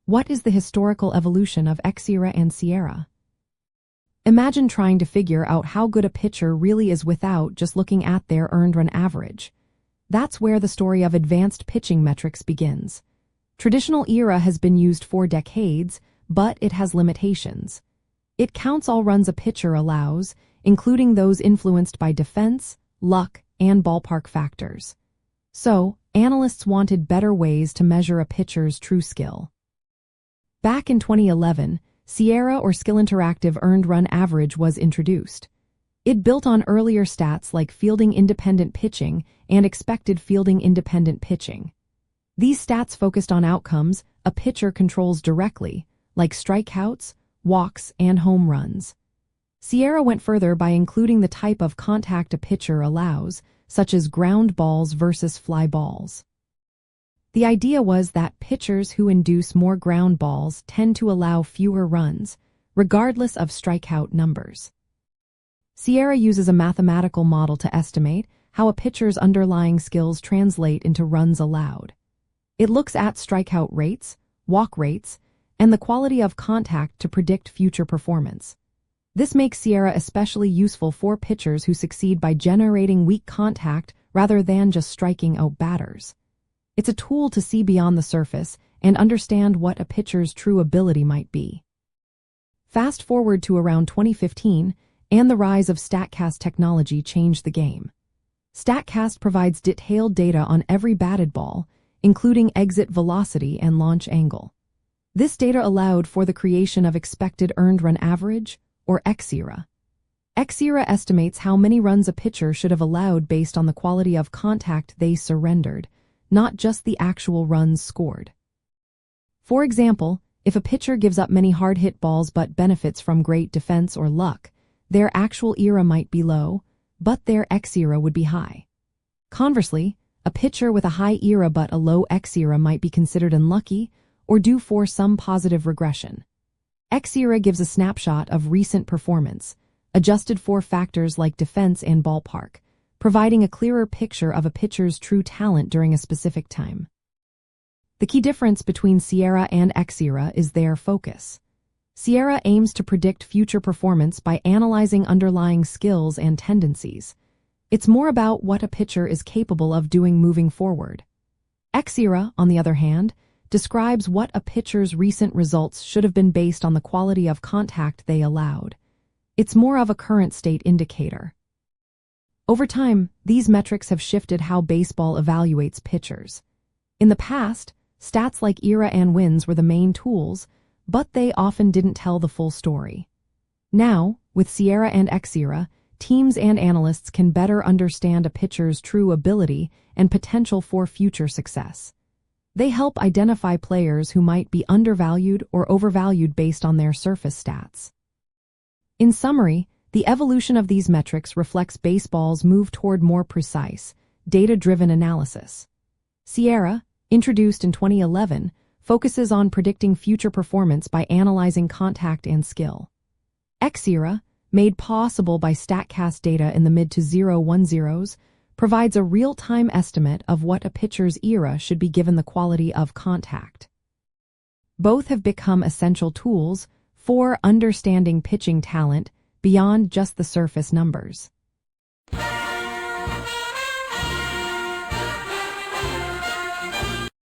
What is the historical evolution of xERA and SIERA? Imagine trying to figure out how good a pitcher really is without just looking at their earned run average. That's where the story of advanced pitching metrics begins. Traditional ERA has been used for decades, but it has limitations. It counts all runs a pitcher allows, including those influenced by defense, luck, and ballpark factors. So, analysts wanted better ways to measure a pitcher's true skill. Back in 2011, SIERA or Skill Interactive Earned Run Average was introduced. It built on earlier stats like fielding independent pitching and expected fielding independent pitching. These stats focused on outcomes a pitcher controls directly, like strikeouts, walks, and home runs. SIERA went further by including the type of contact a pitcher allows, such as ground balls versus fly balls. The idea was that pitchers who induce more ground balls tend to allow fewer runs, regardless of strikeout numbers. SIERA uses a mathematical model to estimate how a pitcher's underlying skills translate into runs allowed. It looks at strikeout rates, walk rates, and the quality of contact to predict future performance. This makes SIERA especially useful for pitchers who succeed by generating weak contact rather than just striking out batters. It's a tool to see beyond the surface and understand what a pitcher's true ability might be. Fast forward to around 2015, and the rise of Statcast technology changed the game. Statcast provides detailed data on every batted ball, including exit velocity and launch angle. This data allowed for the creation of expected earned run average, or xERA. xERA estimates how many runs a pitcher should have allowed based on the quality of contact they surrendered, not just the actual runs scored. For example, if a pitcher gives up many hard-hit balls but benefits from great defense or luck, their actual ERA might be low, but their xERA would be high. Conversely, a pitcher with a high ERA but a low xERA might be considered unlucky or due for some positive regression. xERA gives a snapshot of recent performance, adjusted for factors like defense and ballpark, providing a clearer picture of a pitcher's true talent during a specific time. The key difference between SIERA and xERA is their focus. SIERA aims to predict future performance by analyzing underlying skills and tendencies. It's more about what a pitcher is capable of doing moving forward. xERA, on the other hand, describes what a pitcher's recent results should have been based on the quality of contact they allowed. It's more of a current state indicator. Over time, these metrics have shifted how baseball evaluates pitchers. In the past, stats like ERA and wins were the main tools, but they often didn't tell the full story. Now, with SIERA and xERA, teams and analysts can better understand a pitcher's true ability and potential for future success. They help identify players who might be undervalued or overvalued based on their surface stats. In summary, the evolution of these metrics reflects baseball's move toward more precise, data-driven analysis. SIERA, introduced in 2011, focuses on predicting future performance by analyzing contact and skill. xERA, made possible by Statcast data in the mid to 0-10s, provides a real-time estimate of what a pitcher's ERA should be given the quality of contact. Both have become essential tools for understanding pitching talent beyond just the surface numbers.